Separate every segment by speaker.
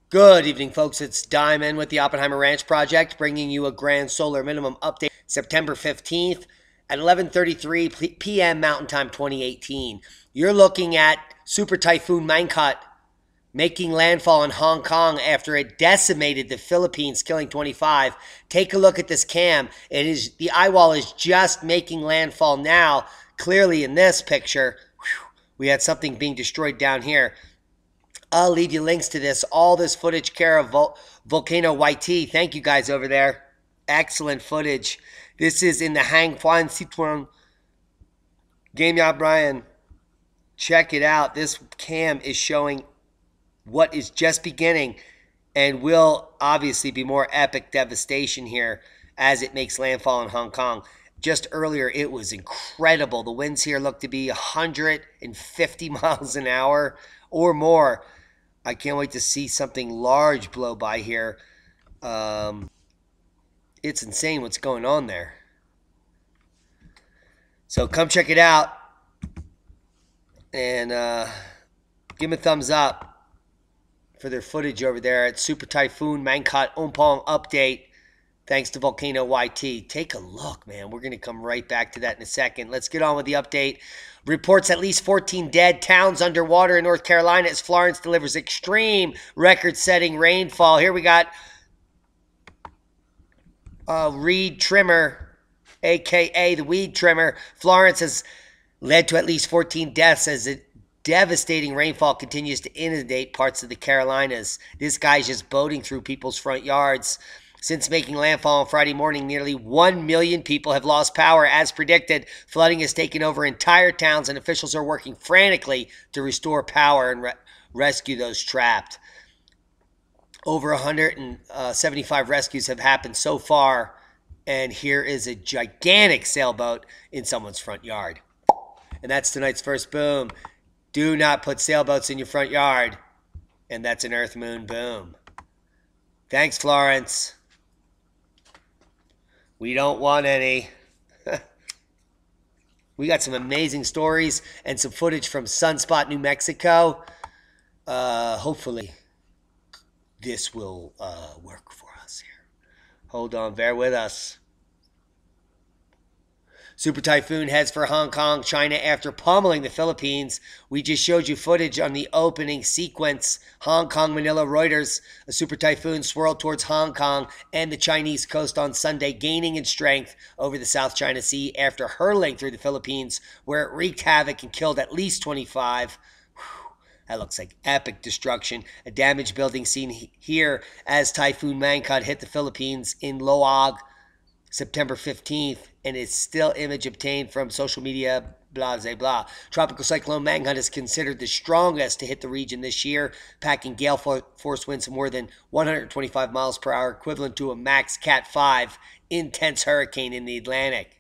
Speaker 1: Good evening, folks. It's Diamond with the Oppenheimer Ranch Project, bringing you a grand solar minimum update September 15th at 11:33 p.m. Mountain Time 2018. You're looking at Super Typhoon Mangkut making landfall in Hong Kong after it decimated the Philippines, killing 25. Take a look at this cam. The eye wall is just making landfall now. Clearly in this picture, we had something being destroyed down here. I'll leave you links to this. All this footage care of Volcano YT. Thank you guys over there. Excellent footage. This is in the Hang Fuan Sichuan. Game Ya Brian. Check it out. This cam is showing what is just beginning and will obviously be more epic devastation here as it makes landfall in Hong Kong. Just earlier, it was incredible. The winds here look to be 150 miles an hour or more. I can't wait to see something large blow by here. It's insane what's going on there. So come check it out. And give them a thumbs up for their footage over there at Super Typhoon Mangkut Ompong Update. Thanks to Volcano YT. Take a look, man. We're going to come right back to that in a second. Let's get on with the update. Reports at least 14 dead. Towns underwater in North Carolina as Florence delivers extreme record-setting rainfall. Here we got Reed Trimmer, a.k.a. the Weed Trimmer. Florence has led to at least 14 deaths as a devastating rainfall continues to inundate parts of the Carolinas. This guy's just boating through people's front yards. Since making landfall on Friday morning, nearly 1 million people have lost power. As predicted, flooding has taken over entire towns, and officials are working frantically to restore power and rescue those trapped. Over 175 rescues have happened so far, and here is a gigantic sailboat in someone's front yard. And that's tonight's first boom. Do not put sailboats in your front yard. And that's an Earth Moon boom. Thanks, Florence. We don't want any. We got some amazing stories and some footage from Sunspot, New Mexico. Hopefully, this will work for us here. Hold on, bear with us. Super Typhoon heads for Hong Kong, China after pummeling the Philippines. We just showed you footage on the opening sequence. Hong Kong, Manila, Reuters. A Super Typhoon swirled towards Hong Kong and the Chinese coast on Sunday, gaining in strength over the South China Sea after hurtling through the Philippines, where it wreaked havoc and killed at least 25. That looks like epic destruction. A damaged building seen here as Typhoon Mangkut hit the Philippines in Loag, September 15th, and it's still image obtained from social media, blah, blah, blah. Tropical Cyclone Mangkut is considered the strongest to hit the region this year, packing gale force winds of more than 125 miles per hour, equivalent to a max Cat 5 intense hurricane in the Atlantic.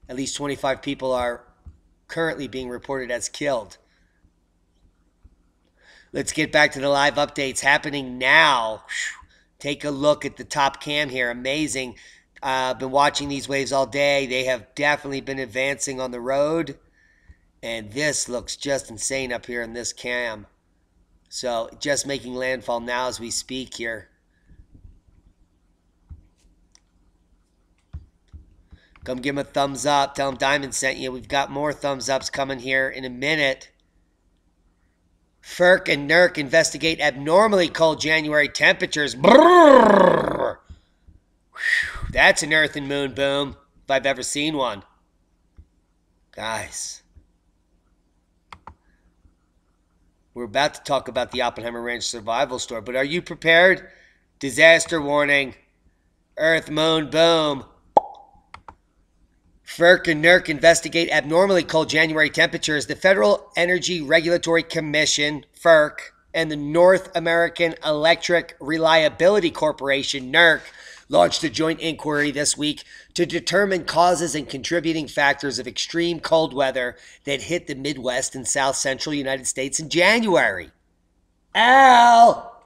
Speaker 1: At least 25 people are currently being reported as killed. Let's get back to the live updates happening now. Take a look at the top cam here. Amazing. I've been watching these waves all day. They have definitely been advancing on the road. And this looks just insane up here in this cam. So just making landfall now as we speak here. Come give them a thumbs up. Tell them Diamond sent you. We've got more thumbs ups coming here in a minute. FERC and NERC investigate abnormally cold January temperatures. Brrr. That's an Earth and Moon boom, if I've ever seen one. Guys, we're about to talk about the Oppenheimer Ranch survival story, but are you prepared? Disaster warning. Earth, Moon, boom. FERC and NERC investigate abnormally cold January temperatures. The Federal Energy Regulatory Commission, FERC, and the North American Electric Reliability Corporation, NERC, launched a joint inquiry this week to determine causes and contributing factors of extreme cold weather that hit the Midwest and South Central United States in January. Al!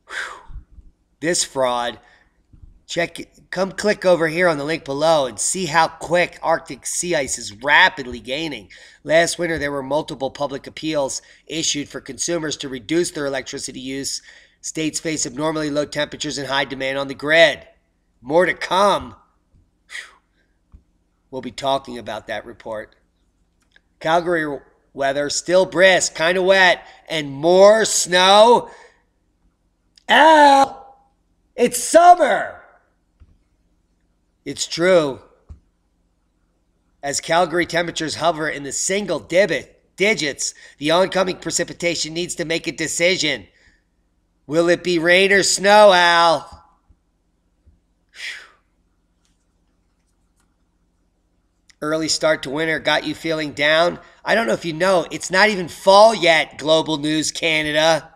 Speaker 1: Whew. This fraud Check it. Come click over here on the link below and see how quick Arctic sea ice is rapidly gaining. Last winter, there were multiple public appeals issued for consumers to reduce their electricity use. States face abnormally low temperatures and high demand on the grid. More to come. We'll be talking about that report. Calgary weather still brisk, kind of wet, and more snow. Ow! It's summer! It's true. As Calgary temperatures hover in the single digits, the oncoming precipitation needs to make a decision. Will it be rain or snow, Al? Early start to winter got you feeling down? I don't know if you know, it's not even fall yet, Global News Canada.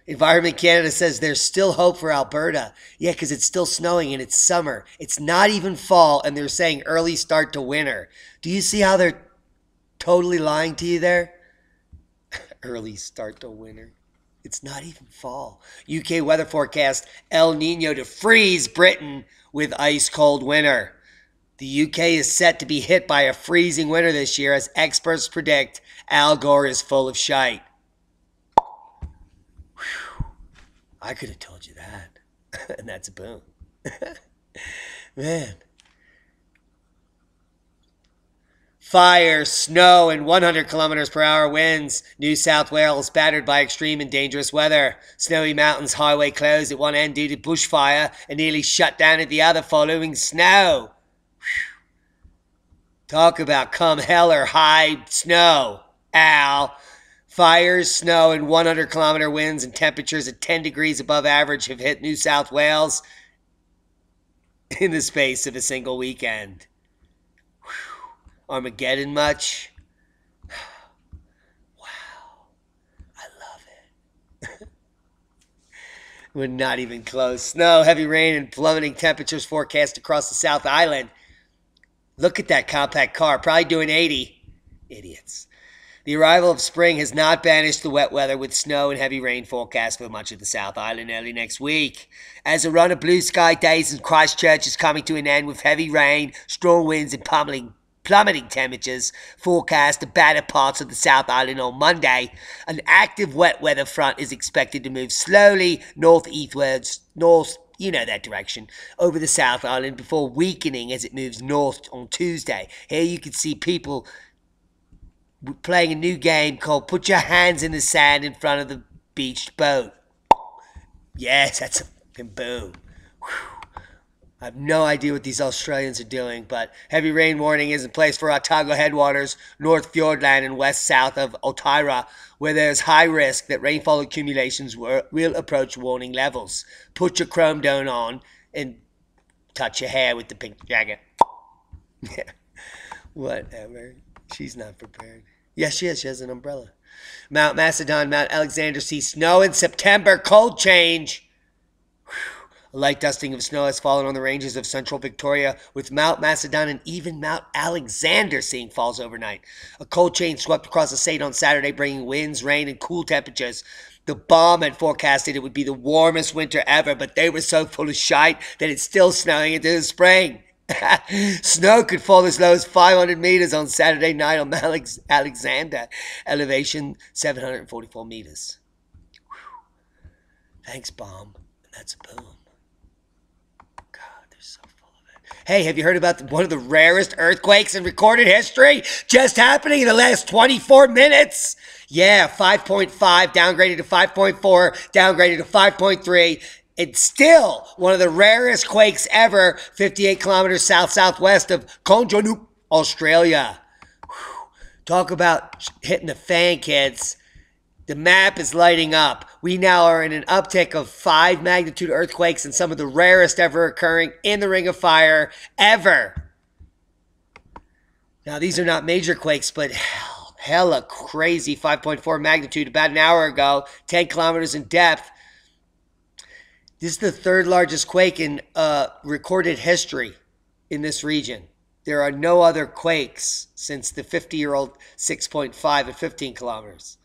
Speaker 1: Environment Canada says there's still hope for Alberta. Yeah, because it's still snowing and it's summer. It's not even fall, and they're saying early start to winter. Do you see how they're totally lying to you there? Early start to winter. It's not even fall. UK weather forecast, El Nino to freeze Britain with ice-cold winter. The UK is set to be hit by a freezing winter this year as experts predict Al Gore is full of shite. I could have told you that. And that's a boom. Man. Fire, snow, and 100 kilometers per hour winds. New South Wales battered by extreme and dangerous weather. Snowy Mountains highway closed at one end due to bushfire and nearly shut down at the other following snow. Talk about come hell or high snow, Al. Fires, snow, and 100-kilometer winds and temperatures at 10 degrees above average have hit New South Wales in the space of a single weekend. Whew. Armageddon much? Wow. I love it. We're not even close. Snow, heavy rain, and plummeting temperatures forecast across the South Island. Look at that compact car, probably doing 80. Idiots. The arrival of spring has not banished the wet weather, with snow and heavy rain forecast for much of the South Island early next week. As a run of blue sky days in Christchurch is coming to an end with heavy rain, strong winds and plummeting temperatures forecast to batter parts of the South Island on Monday, an active wet weather front is expected to move slowly northeastwards, you know that direction, over the South Island before weakening as it moves north on Tuesday. Here you can see people playing a new game called Put Your Hands in the Sand in front of the beached boat. Yes, that's a fucking boom. Whew. I have no idea what these Australians are doing, but heavy rain warning is in place for Otago headwaters, North Fiordland, and west-south of Otaira, where there's high risk that rainfall accumulations will approach warning levels. Put your chrome dome on and touch your hair with the pink jacket. Yeah, whatever. She's not prepared. Yes, she is. She has an umbrella. Mount Macedon, Mount Alexander see snow in September. Cold change. Whew. A light dusting of snow has fallen on the ranges of central Victoria, with Mount Macedon and even Mount Alexander seeing falls overnight. A cold change swept across the state on Saturday, bringing winds, rain, and cool temperatures. The bomb had forecasted it would be the warmest winter ever, but they were so full of shite that it's still snowing into the spring. Snow could fall as low as 500 meters on Saturday night on Mount Alexander, elevation 744 meters. Whew. Thanks, bomb. And that's a boom. God, they're so full of it. Hey, have you heard about one of the rarest earthquakes in recorded history just happening in the last 24 minutes? Yeah, 5.5 downgraded to 5.4, downgraded to 5.3. It's still one of the rarest quakes ever, 58 kilometers south-southwest of Kojonup, Australia. Whew. Talk about hitting the fan, kids. The map is lighting up. We now are in an uptick of 5 magnitude earthquakes and some of the rarest ever occurring in the Ring of Fire ever. Now, these are not major quakes, but hella crazy 5.4 magnitude about an hour ago, 10 kilometers in depth. This is the third largest quake in recorded history in this region. There are no other quakes since the 50-year-old 6.5 at 15 kilometers.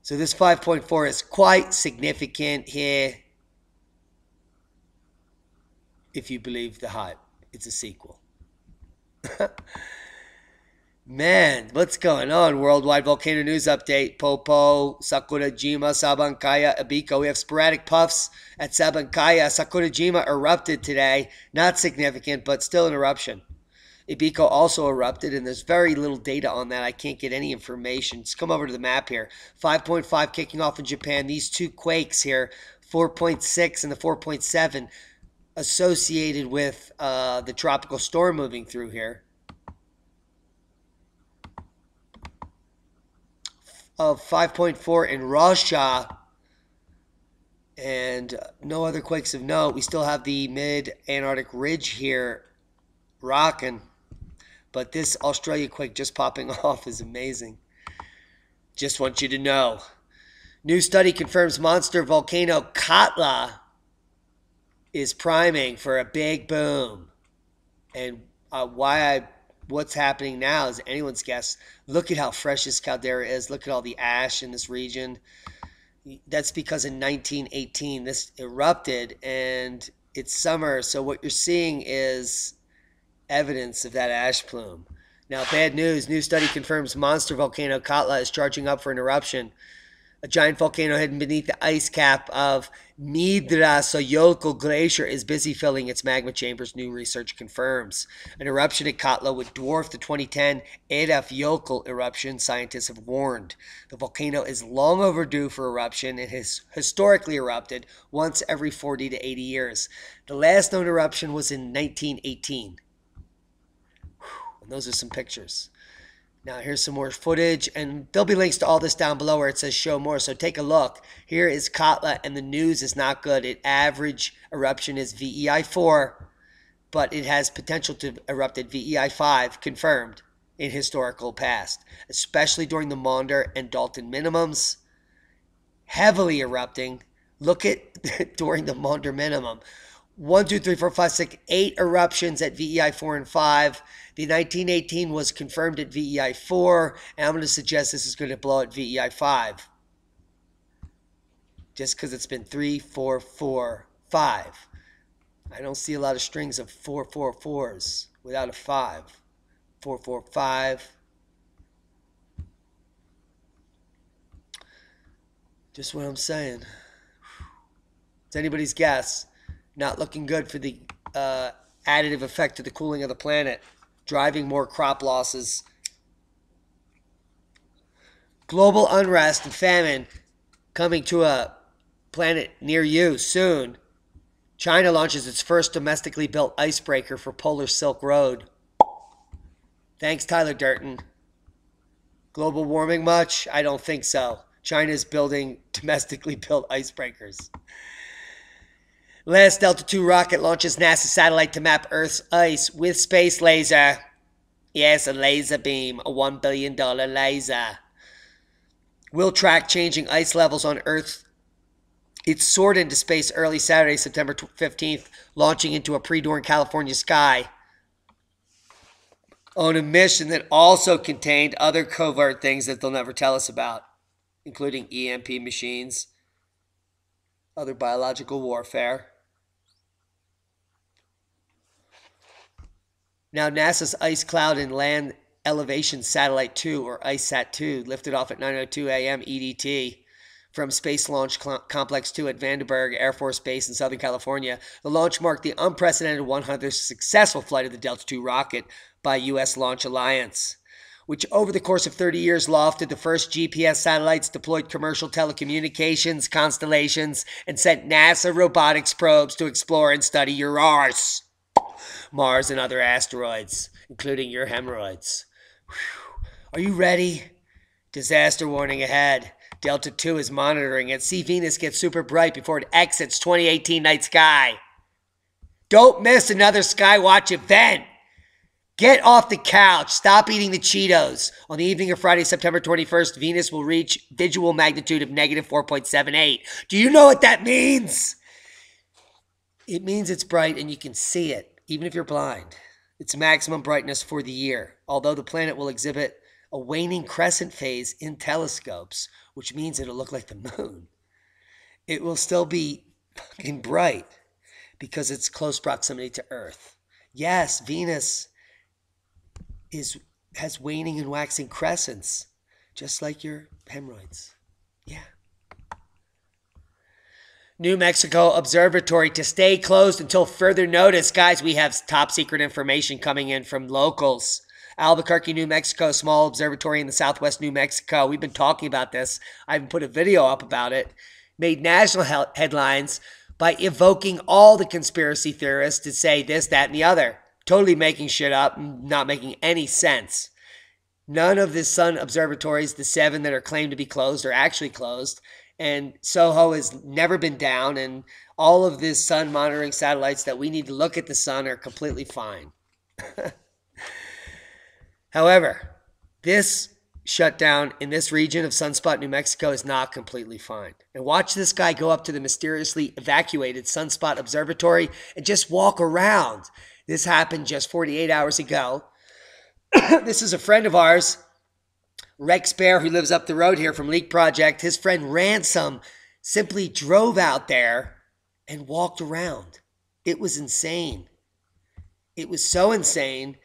Speaker 1: So this 5.4 is quite significant here. if you believe the hype. It's a sequel. Man, what's going on? Worldwide volcano news update. Popo, Sakurajima, Sabancaya, Ebiko. We have sporadic puffs at Sabancaya. Sakurajima erupted today. Not significant, but still an eruption. Ebiko also erupted, and there's very little data on that. I can't get any information. Just come over to the map here. 5.5 kicking off in Japan. These two quakes here, 4.6 and the 4.7, associated with the tropical storm moving through here. Of 5.4 in Russia, and no other quakes of note. We still have the mid-Antarctic ridge here rocking, but this Australia quake just popping off is amazing. Just want you to know. New study confirms monster volcano Katla is priming for a big boom. And what's happening now is anyone's guess. Look at how fresh this caldera is. Look at all the ash in this region. That's because in 1918 this erupted and it's summer. So what you're seeing is evidence of that ash plume. Now, bad news. New study confirms monster volcano Katla is charging up for an eruption. A giant volcano hidden beneath the ice cap of Midrasoyolko Glacier is busy filling its magma chambers, new research confirms. An eruption at Katla would dwarf the 2010 Eyjafjallajökull eruption, scientists have warned. The volcano is long overdue for eruption and has historically erupted once every 40 to 80 years. The last known eruption was in 1918. And those are some pictures. Now, here's some more footage, and there'll be links to all this down below where it says show more, so take a look. Here is Katla, and the news is not good. Its average eruption is VEI 4, but it has potential to erupt at VEI 5, confirmed in historical past, especially during the Maunder and Dalton minimums. Heavily erupting. Look at during the Maunder minimum. 1, 2, 3, 4, 5, 6, 8 eruptions at VEI 4 and 5. The 1918 was confirmed at VEI 4, and I'm going to suggest this is going to blow at VEI 5. Just because it's been 3, 4, 4, 5. I don't see a lot of strings of 4, 4, 4s without a 5. 4, 4, 5. Just what I'm saying. It's anybody's guess. Not looking good for the additive effect to the cooling of the planet, driving more crop losses. Global unrest and famine coming to a planet near you soon. China launches its first domestically built icebreaker for Polar Silk Road. Thanks, Tyler Durton. Global warming much? I don't think so. China's building domestically built icebreakers. Last Delta II rocket launches NASA satellite to map Earth's ice with space laser. Yes, a laser beam, a $1 billion laser. Will track changing ice levels on Earth. It soared into space early Saturday, September 15th, launching into a pre-dawn California sky on a mission that also contained other covert things that they'll never tell us about, including EMP machines, other biological warfare. Now, NASA's Ice Cloud and Land Elevation Satellite 2, or ICESat-2, lifted off at 9:02 a.m. EDT from Space Launch Complex 2 at Vandenberg Air Force Base in Southern California. The launch marked the unprecedented 100th successful flight of the Delta II rocket by U.S. Launch Alliance, which over the course of 30 years lofted the first GPS satellites, deployed commercial telecommunications constellations, and sent NASA robotics probes to explore and study your Mars and other asteroids, including your hemorrhoids. Whew. Are you ready? Disaster warning ahead. Delta II is monitoring it. See Venus get super bright before it exits 2018 night sky. Don't miss another Skywatch event. Get off the couch. Stop eating the Cheetos. On the evening of Friday, September 21st, Venus will reach visual magnitude of negative 4.78. Do you know what that means? It means it's bright and you can see it, even if you're blind. It's maximum brightness for the year, although the planet will exhibit a waning crescent phase in telescopes, which means it'll look like the moon. It will still be fucking bright. because it's close proximity to Earth. Yes, Venus has waning and waxing crescents, just like your hemorrhoids. Yeah. New Mexico Observatory to stay closed until further notice. Guys, we have top secret information coming in from locals. Albuquerque, New Mexico, small observatory in the southwest New Mexico. We've been talking about this. I even put a video up about it. Made national headlines by evoking all the conspiracy theorists to say this, that, and the other. Totally making shit up, not making any sense. None of the sun observatories, the 7 that are claimed to be closed, are actually closed. And SOHO has never been down. And all of these sun monitoring satellites that we need to look at the sun are completely fine. However, this shutdown in this region of Sunspot, New Mexico is not completely fine. And watch this guy go up to the mysteriously evacuated Sunspot Observatory and just walk around. This happened just 48 hours ago. This is a friend of ours, Rex Bear, who lives up the road here from Leak Project. His friend Ransom simply drove out there and walked around. It was insane. It was so insane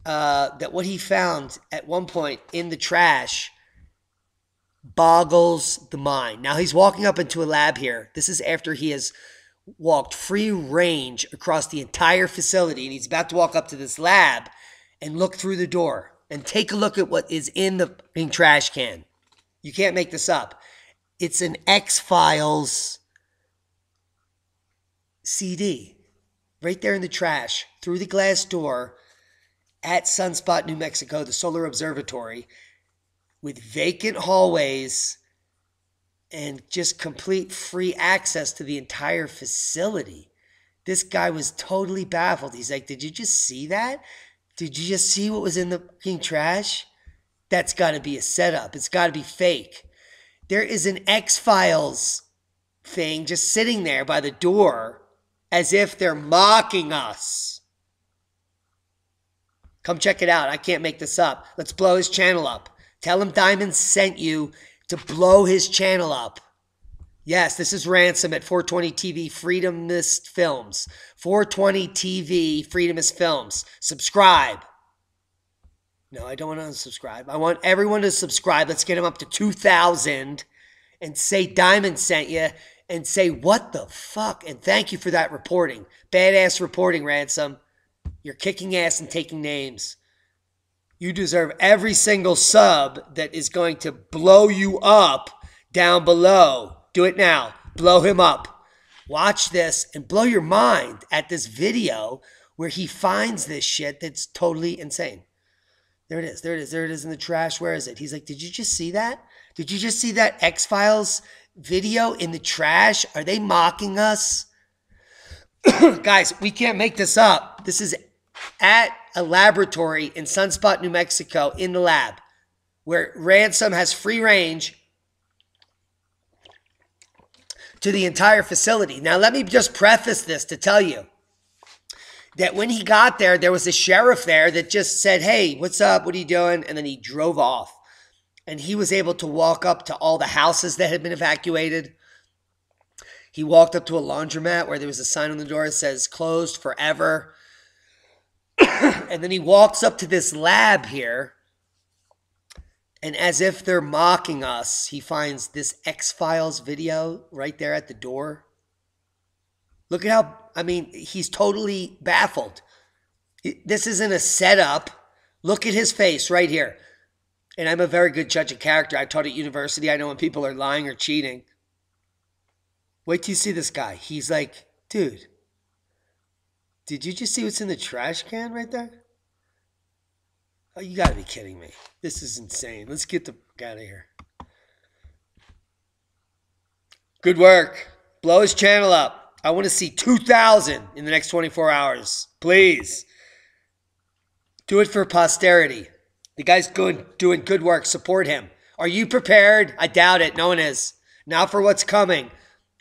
Speaker 1: that what he found at one point in the trash boggles the mind. Now he's walking up into a lab here. This is after he has walked free range across the entire facility, and he's about to walk up to this lab and look through the door and take a look at what is in the trash can. You can't make this up. It's an X-Files CD right there in the trash through the glass door at Sunspot, New Mexico, the Solar Observatory, with vacant hallways and just complete free access to the entire facility. This guy was totally baffled. He's like, did you just see that? Did you just see what was in the fucking trash? That's got to be a setup. It's got to be fake. There is an X-Files thing just sitting there by the door as if they're mocking us. Come check it out. I can't make this up. Let's blow his channel up. Tell him Diamond sent you to blow his channel up. Yes, this is Ransom at 420 TV Freedomist Films. 420 TV Freedomist Films. Subscribe. No, I don't want to unsubscribe. I want everyone to subscribe. Let's get him up to 2,000 and say Diamond sent you and say, what the fuck? And thank you for that reporting. Badass reporting, Ransom. You're kicking ass and taking names. You deserve every single sub that is going to blow you up down below. Do it now. Blow him up. Watch this and blow your mind at this video where he finds this shit that's totally insane. There it is. There it is. There it is in the trash. Where is it? He's like, did you just see that? Did you just see that X-Files video in the trash? Are they mocking us? Guys, we can't make this up. This is at a laboratory in Sunspot, New Mexico, in the lab, where Ransom has free range to the entire facility. Now, let me just preface this to tell you that when he got there, there was a sheriff there that just said, hey, what's up? What are you doing? And then he drove off. And he was able to walk up to all the houses that had been evacuated. He walked up to a laundromat where there was a sign on the door that says closed forever. And then he walks up to this lab here. And as if they're mocking us, he finds this X-Files video right there at the door. Look at how, I mean, he's totally baffled. This isn't a setup. Look at his face right here. And I'm a very good judge of character. I taught at university. I know when people are lying or cheating. Wait till you see this guy. He's like, dude, did you just see what's in the trash can right there? Oh, you got to be kidding me. This is insane. Let's get the fuck out of here. Good work. Blow his channel up. I want to see 2,000 in the next 24 hours. Please. Do it for posterity. The guy's doing good work. Support him. Are you prepared? I doubt it. No one is. Not for what's coming.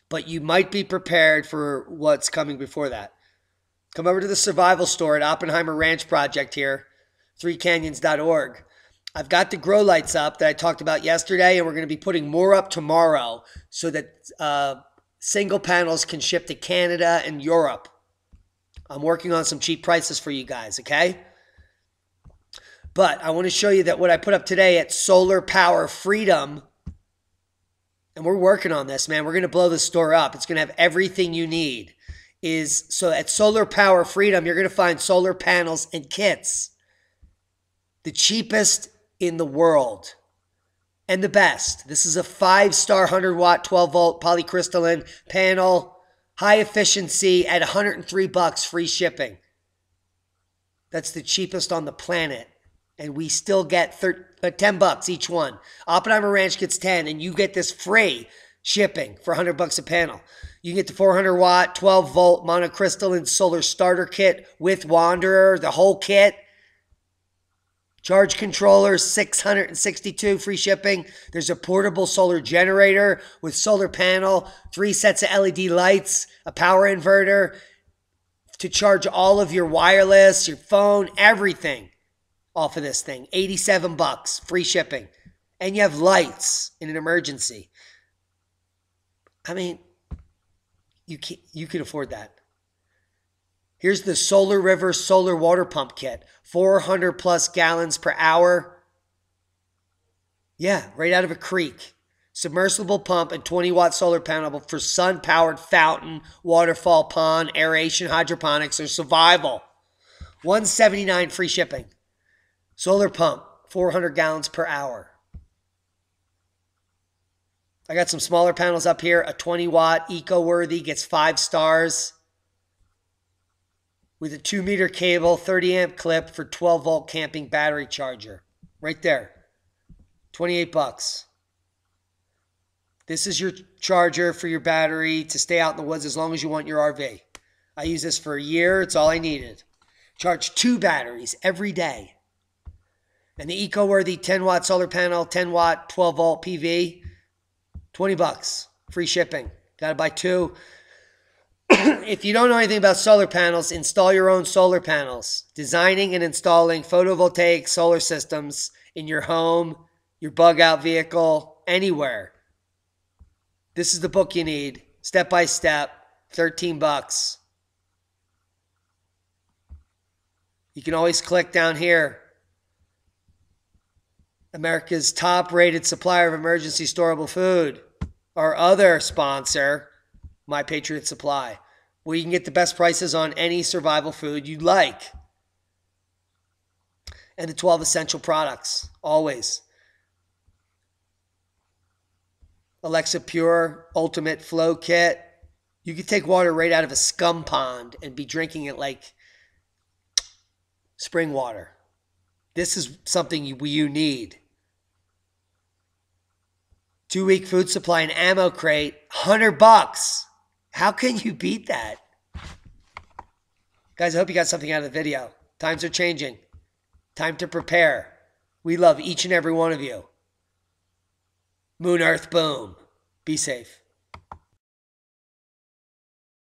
Speaker 1: But you might be prepared for what's coming before that. Come over to the survival store at Oppenheimer Ranch Project here. 3canyons.org. I've got the grow lights up that I talked about yesterday, and we're going to be putting more up tomorrow so that Single panels can ship to Canada and Europe. I'm working on some cheap prices for you guys, okay? But I want to show you that what I put up today at Solar Power Freedom, and we're working on this, man. We're going to blow this store up. It's going to have everything you need. So at Solar Power Freedom, you're going to find solar panels and kits. The cheapest in the world. And the best. This is a 5-star 100-watt, 12-volt polycrystalline panel. High efficiency at $103, free shipping. That's the cheapest on the planet. And we still get $10 each one. Oppenheimer Ranch gets 10, and you get this free shipping for $100 a panel. You can get the 400-watt, 12-volt monocrystalline solar starter kit with Wanderer, the whole kit. Charge controller, $662, free shipping. There's a portable solar generator with solar panel, 3 sets of LED lights, a power inverter to charge all of your wireless, your phone, everything off of this thing. $87, free shipping. And you have lights in an emergency. I mean, you can afford that. Here's the Solar River Solar Water Pump Kit. 400 plus gallons per hour. Yeah, right out of a creek. Submersible pump and 20-watt solar panel for sun-powered fountain, waterfall, pond, aeration, hydroponics, or survival. $179 free shipping. Solar pump, 400 gallons per hour. I got some smaller panels up here. A 20-watt eco-worthy gets 5 stars. With a 2-meter cable, 30-amp clip for 12-volt camping battery charger. Right there. $28. This is your charger for your battery to stay out in the woods as long as you want your RV. I use this for a year. It's all I needed. Charge 2 batteries every day. And the eco-worthy 10-watt solar panel, 10-watt, 12-volt PV, $20. Free shipping. Got to buy 2. If you don't know anything about solar panels, install your own solar panels. Designing and installing photovoltaic solar systems in your home, your bug-out vehicle, anywhere. This is the book you need. Step by step. $13. You can always click down here. America's top-rated supplier of emergency storable food. Our other sponsor, My Patriot Supply, where you can get the best prices on any survival food you like. And the 12 essential products, always. Alexa Pure Ultimate Flow Kit. You can take water right out of a scum pond and be drinking it like spring water. This is something you need. 2-week food supply and ammo crate, $100. How can you beat that? Guys, I hope you got something out of the video. Times are changing. Time to prepare. We love each and every one of you. Moon, Earth, boom. Be safe.